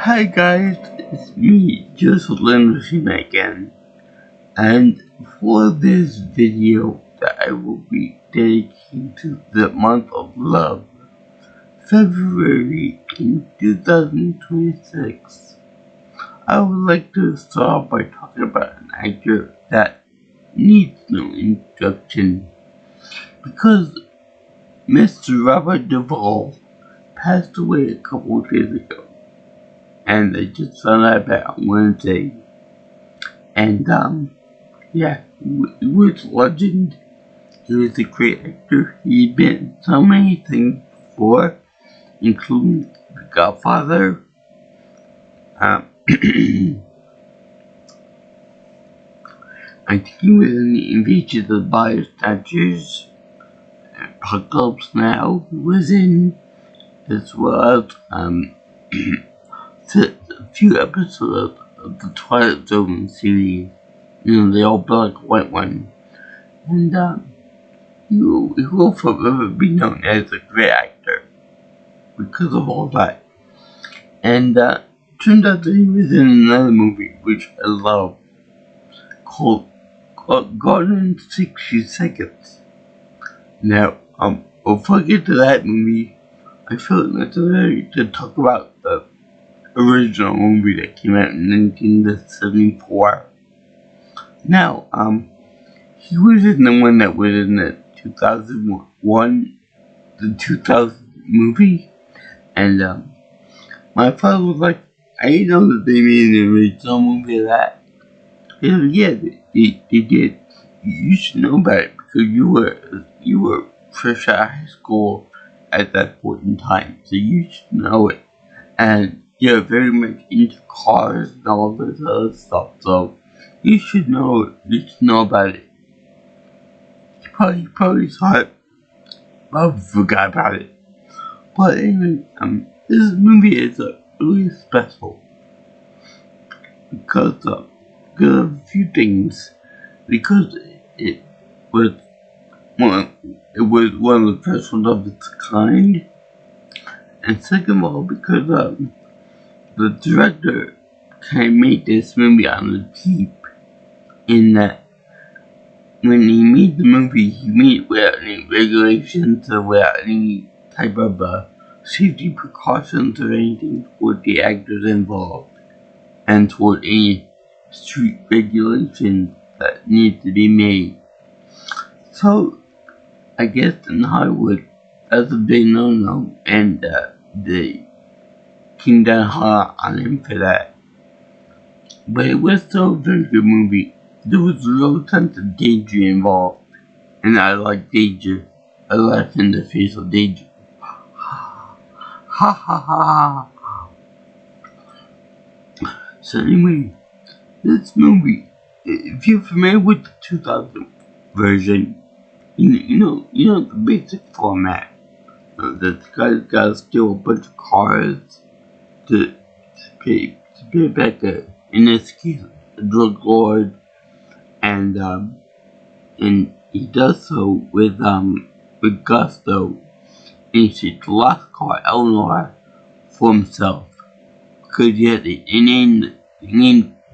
Hi guys, it's me, Joseph Lenderson again, and for this video that I will be dedicating to the month of love, February in 2026, I would like to start by talking about an actor that needs no introduction, because Mr. Robert Duvall passed away a couple of days ago. And I just found out about on Wednesday. And, yeah, he was a legend. He was a great actor. He'd been in so many things before, including The Godfather. I think he was in The Invasion of the Body Snatchers. Apocalypse Now he was in, as well as, a few episodes of the Twilight Zone series, the all black and white one. And he will forever be known as a great actor because of all that. And turned out that he was in another movie which I love called Gone in 60 Seconds. Now, before I get to that movie, I felt necessary to talk about the original movie that came out in 1974. Now, he was in the one that was in the 2001, the 2000 movie, and my father was like, I didn't know that they made an original movie of that. And yeah, they did. You should know about it because you were fresh out of high school at that point in time, so you should know it. And you're very much into cars and all this other stuff, so you should know about it. You probably saw it, but forgot about it. But anyway, this movie is really special because of a few things. Because it was one of the first ones of its kind, and second of all, because the director kind of made this movie on the cheap, in that when he made the movie, he made it without any regulations or without any type of safety precautions or anything toward the actors involved, and toward any street regulations that need to be made. So, I guess in Hollywood, that's a big no-no, and they came down hard on him for that. But it was still a very good movie. There was a real sense of danger involved, and I like danger. I laugh in the face of danger. Ha ha ha. So anyway, this movie, if you're familiar with the 2000 version, you know the basic format. That the guy's got to steal a bunch of cars to pay back in this case, a drug lord, and he does so with gusto, and he takes the last car, Eleanor, for himself, because he named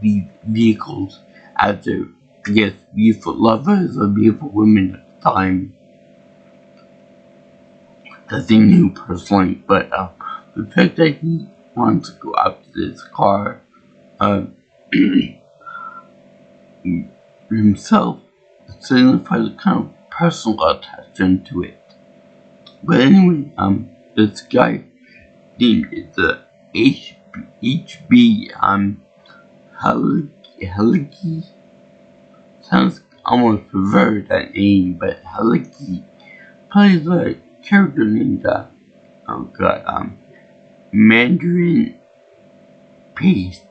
these vehicles after, I guess, beautiful lovers or beautiful women at the time that they knew personally, but the fact that he wants to go out to this car himself signifies a kind of personal attachment to it. But anyway, this guy named the HB Halicki. Sounds almost perverted, that name, but Halicki plays a character named Mandarin Paste.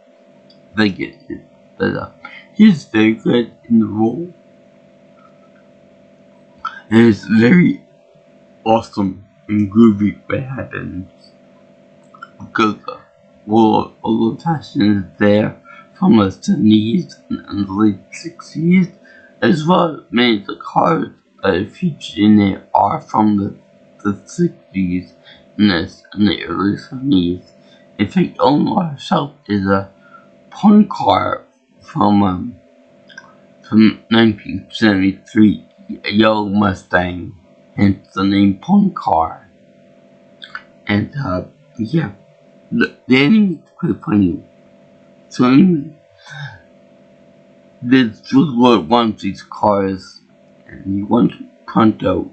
Like it, but he's very good in the role, and it's very awesome and groovy what happens, because all the fashion is there from the 70s and the late 60s, as well as many of the cars that are featured in there are from the 60s and the early 70s, in fact, Eleanor herself is a pawn car from 1973, a yellow Mustang, hence the name pawn car. And yeah, the ending is quite funny. So anyway, this Lord wants these cars, and he wants pronto,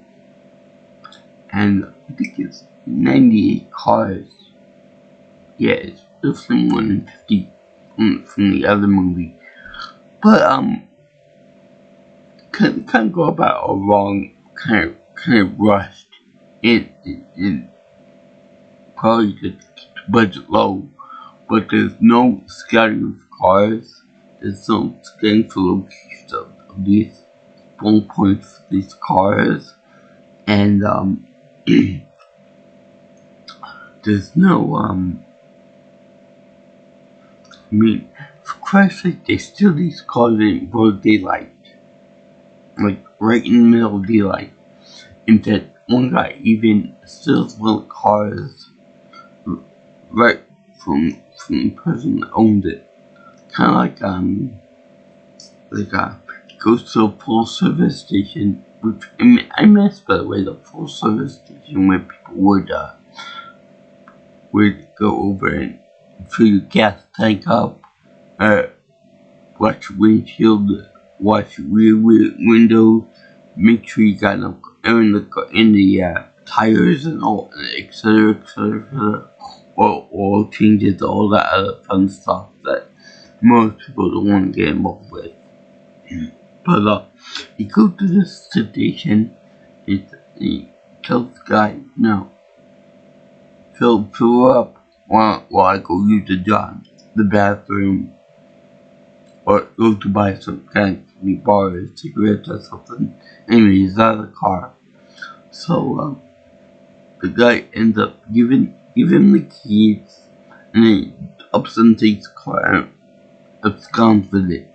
and I think it's 98 cars. Yeah, it's definitely more than 50 from the other movie. But kind of go about all wrong, kind of rushed. It probably could keep the budget low, but there's no scouting of cars. There's no scouting for locations of these phone points for these cars, and there's no I mean, for Christ's sake, they steal these cars in broad daylight. Like, right in the middle of daylight. And that one guy even steals little cars right from the person that owned it. Kinda like goes to a full service station, which, I miss, by the way, the full service station where people would go over and fill your gas tank up, watch your windshield, watch your rear window, make sure you got enough air in the tires and all, etc., oil changes, all that other fun stuff that most people don't want to get involved with. But he goes to this station, he tells the guy, no, fill up while I go use the bathroom, or go to buy some kind of bar, cigarettes or something. Anyway, he's out of the car. So the guy ends up giving him the keys, and he ups and takes the car and absconds with it.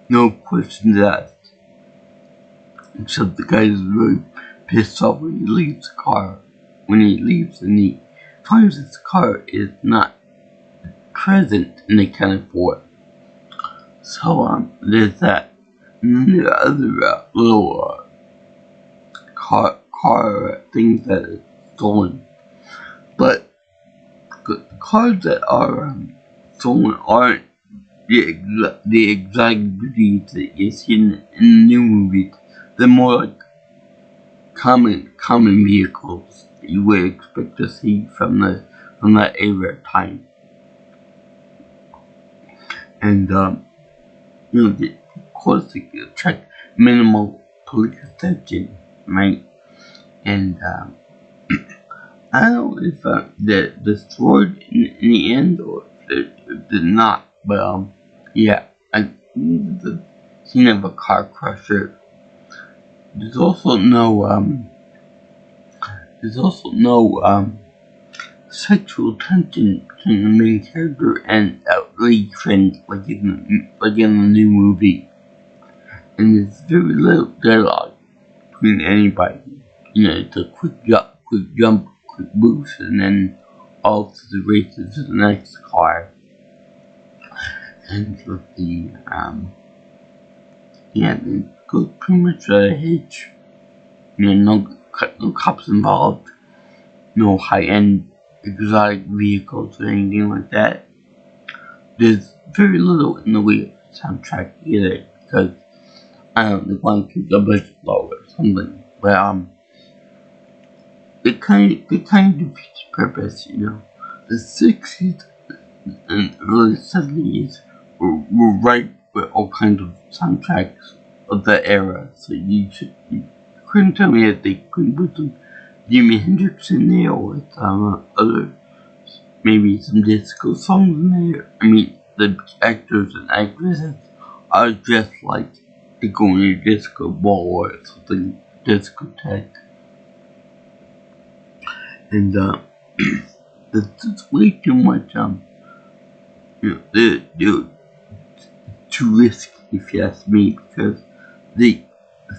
No questions asked. Except the guy is really pissed off when he leaves the car. When he leaves and he finds his car is not present in the Cannon Fort. So there's that. And then there are other little car things that are stolen. But the cars that are stolen aren't the exact breeds that you see in the new movies. They're more like common vehicles that you would expect to see from that era time. And of course they attract minimal police attention, right? And I don't know if they're destroyed in the end or if they're not, but yeah, I the scene of a car crusher. There's also no sexual tension between the main character and lady friend like in the new movie. And there's very little dialogue between anybody. It's a quick jump, quick boost, and then all to the races to the next car. And with the it goes pretty much at a hitch. No cops involved, no high-end exotic vehicles or anything like that. There's very little in the way of soundtrack either, because I don't know, they want to keep the budget low or something. But it kind of defeats the purpose, The 60s and early 70s were ripe with all kinds of soundtracks of that era, so you couldn't tell me that they couldn't put some Jimi Hendrix in there or other, maybe some disco songs in there. I mean, the actors and actresses are just like they go in a disco ball or something, discotheque. And there's just way too much, they're too risky if you ask me, because they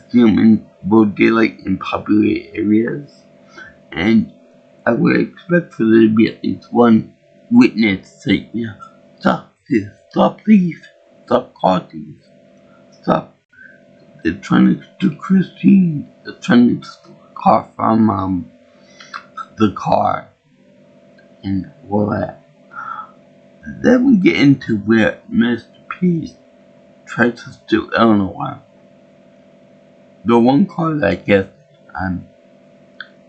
film in broad daylight in popular areas, and I would expect for there to be at least one witness saying, yeah, stop this, stop these, stop car thieves, stop. They're trying to do Christine. They're trying to steal the car from the car and all that. Then we get into where Mr. P tries to steal Eleanor. The one car that I guess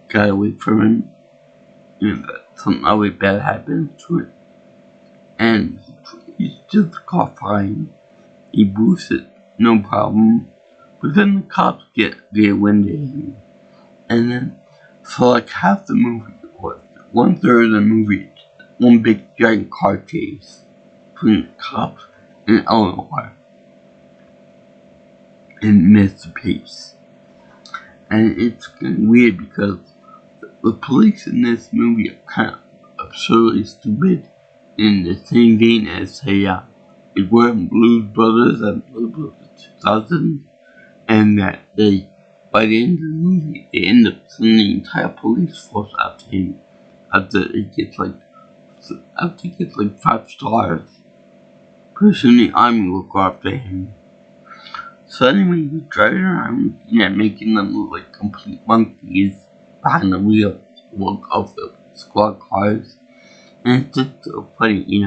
got away from him, that something always bad happens to it, and he steals the car fine. He boosts it, no problem. But then the cops get wind of him, and then for like half the movie, or 1/3 of the movie, one big giant car chase between the cops and Eleanor and Mr. Pace. And it's kind of weird because the police in this movie are kind of absurdly stupid, in the same vein as, say, it were Blues Brothers and Blues Brothers 2000, and that they, by the end of the movie, they end up sending the entire police force after him after it gets like 5 stars. Person in the army will go after him. So anyway, he's driving around, making them look like complete monkeys behind the wheel of the squad cars. And it's just so funny,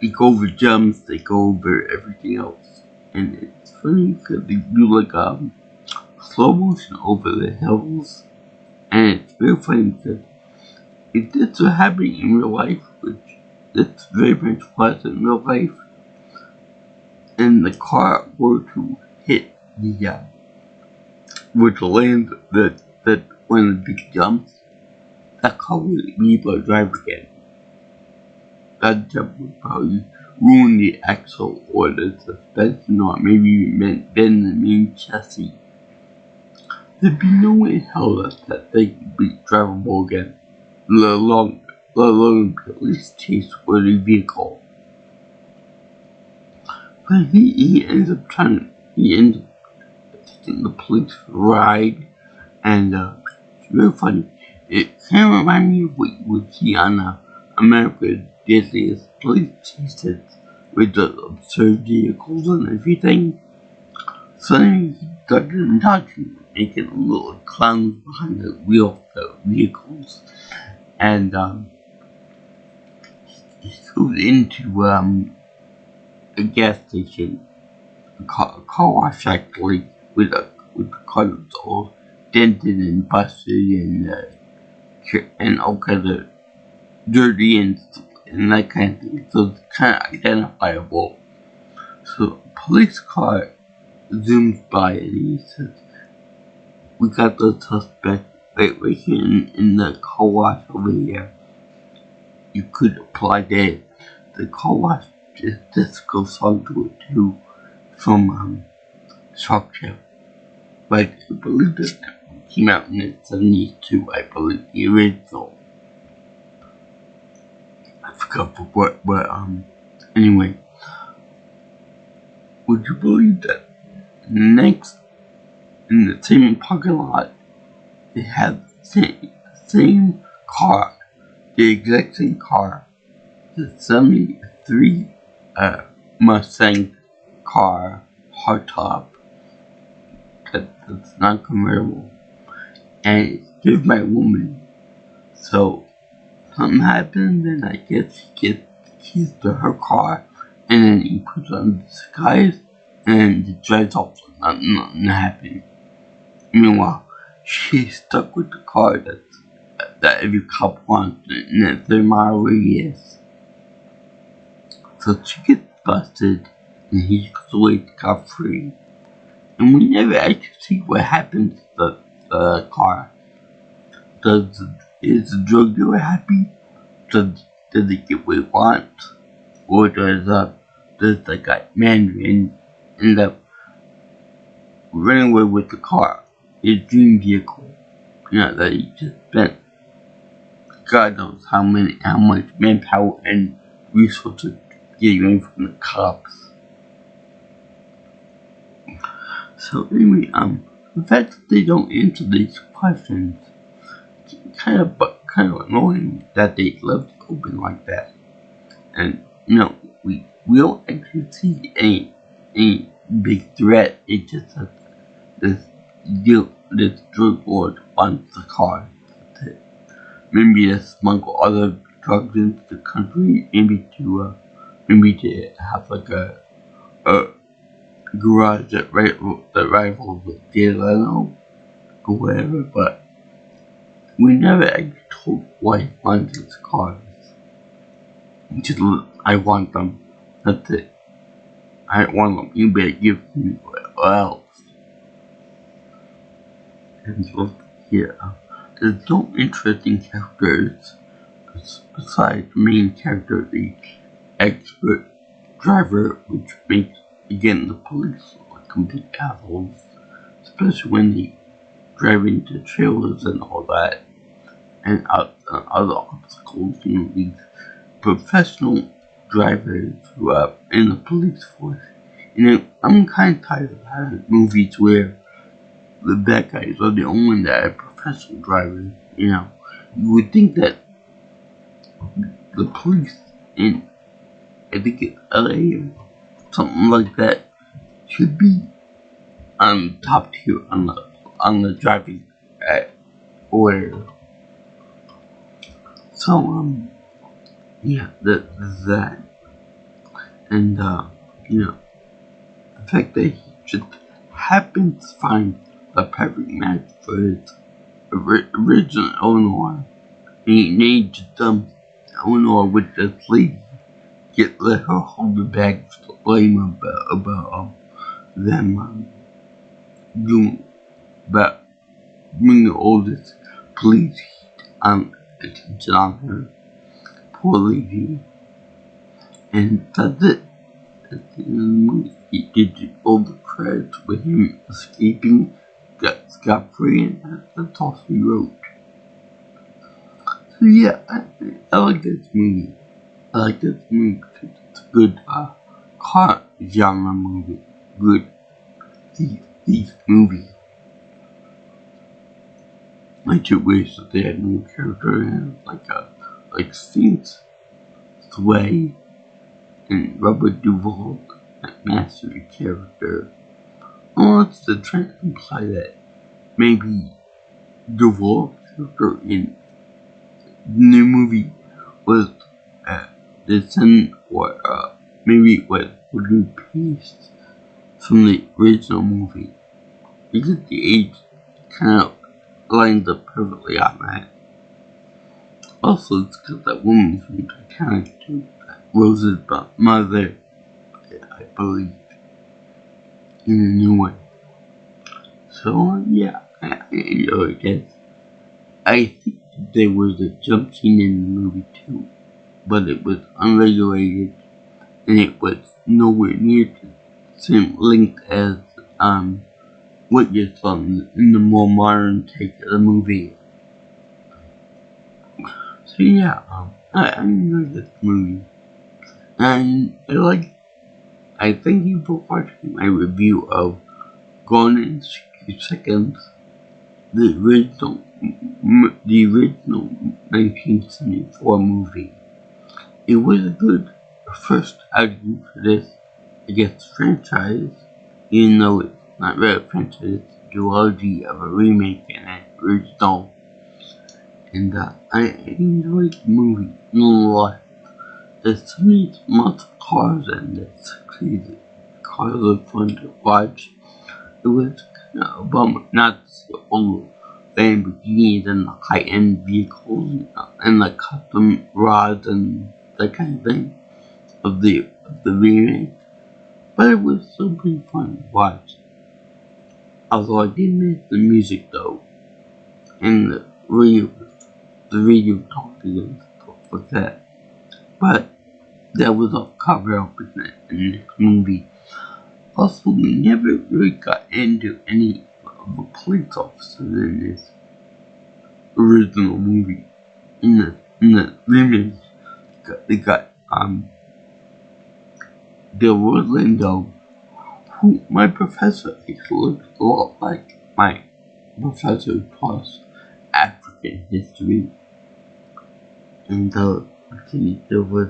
they go over jumps, they go over everything else. And it's funny because they do like slow motion over the hills. And it's very funny because it did so happen in real life, which it's very much was in real life. And the car were to hit were to land that one of the big jumps, that car would be able to drive again. That jump would probably ruin the axle or the suspension, or maybe even bend the main chassis. There'd be no way in hell that they could be drivable again, let alone at least chase-worthy vehicle. But he ends up taking the police for a ride, and it's very funny. It kind of reminds me of what you would see on America's Deadliest Police Chases, with the absurd vehicles and everything. Suddenly he started talking, making little clowns behind the wheel of the vehicles, and he goes into a gas station, a car wash actually, with the car that's all dented and busted and all kinds of dirty and that kind of thing. So it's kind of identifiable. So a police car zooms by and he says, "We got the suspect right here in the car wash over here. You could apply that." The car wash just goes on to it too, from Shark Tale. But I believe that came out in the 72, I believe, the original. I forgot what, but anyway. Would you believe that next, in the same parking lot, they have the same car, the exact same car, the 73 Mustang car, hardtop, that's not convertible, and it's driven by a woman. So something happens, and I guess he gets the keys to her car, and then he puts on the disguise, and it drives off, so nothing happened. Meanwhile, she's stuck with the car that every cop wants in a 3-mile radius. So she gets busted, and he goes away scot-free. And we never actually see what happens to the car. Is the drug dealer happy? Does it get what it wants? Or does the guy Mandarin end up running away with the car, his dream vehicle, that he just spent God knows how much manpower and resources getting away from the cops. So anyway, the fact that they don't answer these questions kind of kind of annoying that they left it open like that. And we don't actually see any big threat. It's just that this drug lord wants the car. That's it. Maybe to smuggle other drugs into the country. Maybe to have like a garage that rivals with Jay Leno or whatever. But we never actually told why he wants his cars. Just I want them. That's it. I don't want them. You better give me what else. And so here, there's no interesting characters besides the main character, the expert driver, which makes again the police look complete assholes, especially when they drive into trailers and all that, and other obstacles. These professional drivers who are in the police force. I'm kind of tired of having movies where the bad guys are the only one that are professional drivers. You would think that the police in, I think it's LA or something like that, should be on top tier on the driving order. So yeah, that, and the fact that he just happened to find a perfect match for his original Eleanor. He needs Eleanor with the sleeve. Let her hold the bag to blame about them doing about bringing all this police attention on her. Poor lady. And that's it. At the end of the movie, he did all the credits with him escaping, got scot-free, and that's all he wrote. So yeah, I like this movie. I like this movie because it's a good car genre movie. Good these movies. I just wish that they had no character in it, like Saints, Sway, and Robert Duvall, that mastery character. It's the trend to imply that maybe Duvall character in the new movie was the son, or maybe it was replaced from the original movie, because the age kind of lines up perfectly on that. Also, it's because that woman from Titanic too, Rose's mother, I believe, in a new one. So yeah, I guess I think there was a jump scene in the movie too, but it was unregulated and it was nowhere near the same length as what you saw in the more modern take of the movie. So yeah, I enjoyed this movie, and I thank you for watching my review of Gone in 60 Seconds, the original 1974 movie. It was a good first outing for this, I guess, franchise, even though it's not really a franchise, it's a duology of a remake and an original. And I enjoyed the movie a lot. There's so many muscle cars and it's crazy. Cars are fun to watch. It was kind of a bummer not to see all the Lamborghinis and the high-end vehicles and the custom rods and that kind of thing of the remake. But it was still pretty fun to watch. Although I did miss the music though, and the radio talking and stuff like that. But that was all covered up in the movie. Also, we never really got into any of the police officers in this original movie. In the remake, they got Delroy Lindo, who my professor actually looked a lot like my professor plus African history. And there was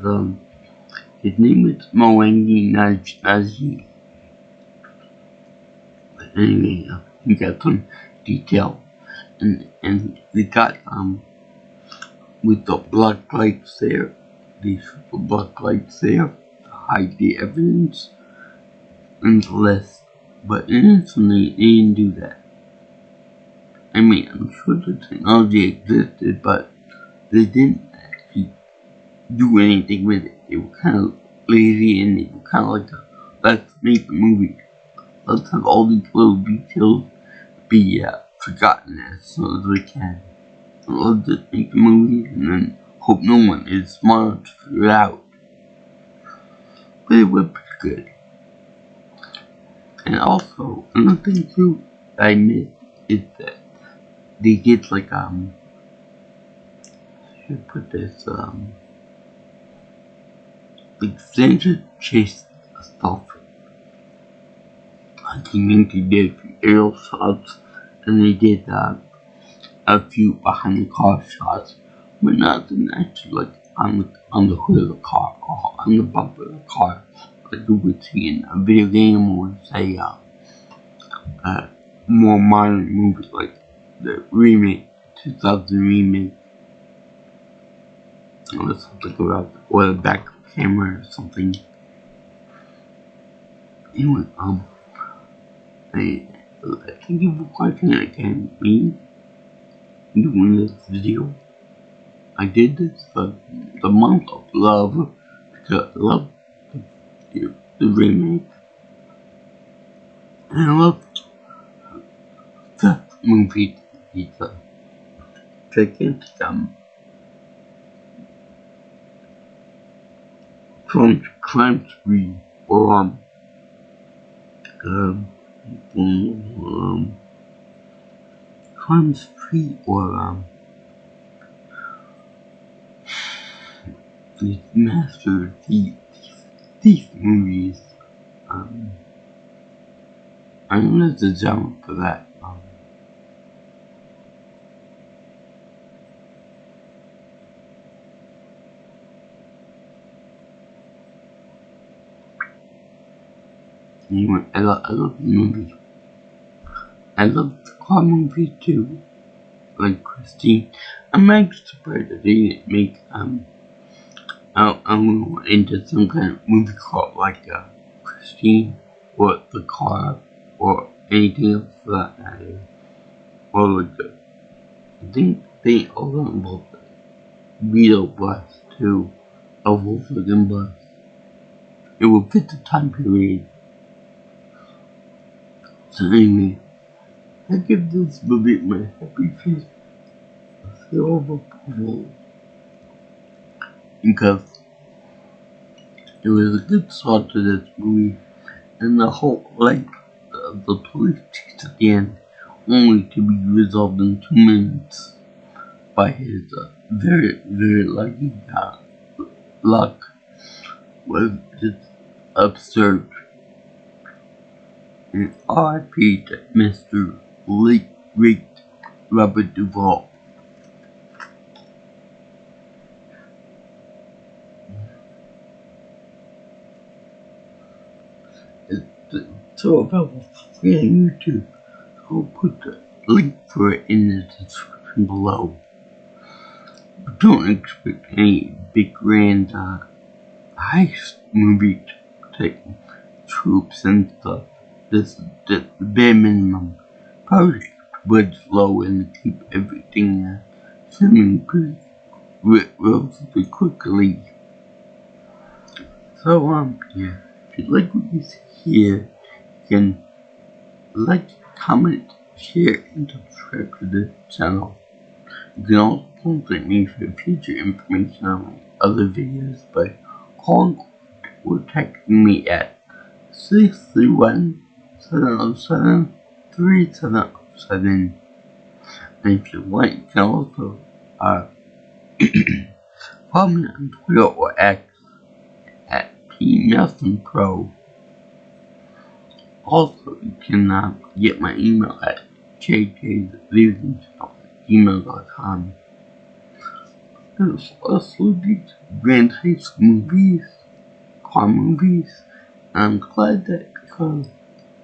his name is Mwangi Naji. But anyway, he got some detail, and we got with the black lights there, these black lights there to hide the evidence and the list. But innocently, they didn't do that. I mean, I'm sure the technology existed, but they didn't actually do anything with it. They were kind of lazy, and they were kind of like, let's make the movie. Let's have all these little details be forgotten as soon as we can. And let's just make the movie and then hope no one is smart enough to figure it out. But it was pretty good. And also, another thing too I missed is that they get like should put this like Santa chase stuff. I think they did a few aerial shots and they did a few behind the car shots, but nothing actually like on the hood of the car or on the bumper of the car, like you would see in a video game or say more modern movies like the remake, 2000 remake, or something about or the back camera or something. Anyway, I thank you for watching again. Me doing this video. I did this for the month of love because I love the remake. And I love the movie. It's a gigantic crime spree or crime spree or these master thief movies. I don't know the genre for that. Anyway, I love the movies. I love the car movie too. Like Christine. I'm actually surprised that they didn't make into some kind of movie called like Christine or The Car or anything else for that matter. Or like I think they also involved the Beetle bus too, a Volkswagen bus. It would fit the time period. So anyway, I give this movie my happy face seal of approval because it was a good start to this movie, and the whole the police chase at the end, only to be resolved in 2 minutes by his very lucky luck, was just absurd. And R.I.P. to Mr. Great Robert Duvall. So if I was free on YouTube, I'll put the link for it in the description below. But don't expect any big grand heist movie to take troops and stuff. This is the bare minimum. Probably would slow and keep everything swimming pretty relatively quickly. So yeah, if you like what you see here, you can like, comment, share, and subscribe to this channel. You can also contact me for future information on my other videos by calling or texting me at 631-707-3707. And if you like, you can also follow me on Twitter or X at PNelsonPro. Also, you can get my email at jjvisions@gmail.com. There's also these grand heist movies, car movies. I'm glad that because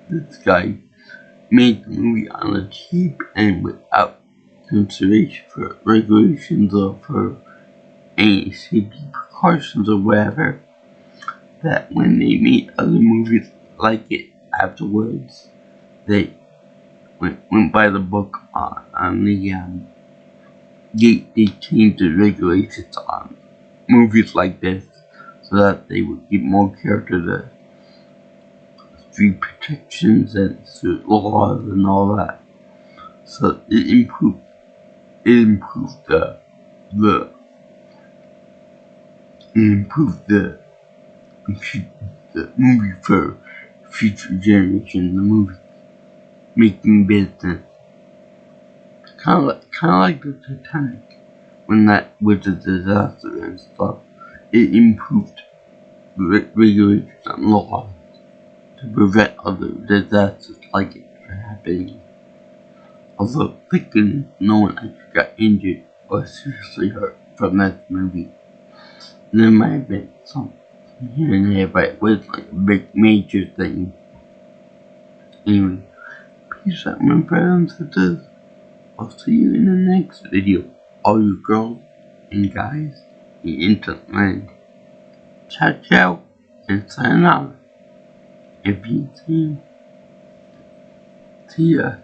this guy made the movie on a cheap and without consideration for regulations or for any safety precautions or whatever, that when they made other movies like it afterwards, they went by the book on the they changed the regulations on movies like this so that they would give more care to the street protections and street laws and all that. So it improved the it improved the movie for future generations, the movie making business. Kind of like the Titanic, when that was a disaster and stuff. It improved regulations and laws to prevent other disasters like it from happening. Although thankfully no one actually got injured or seriously hurt from that movie. There might have been some here and there, but it was like a big major thing. Anyway, peace out my brothers and sisters. I'll see you in the next video, all you girls and guys in internet land. Ciao ciao and sayonara. If you see ya.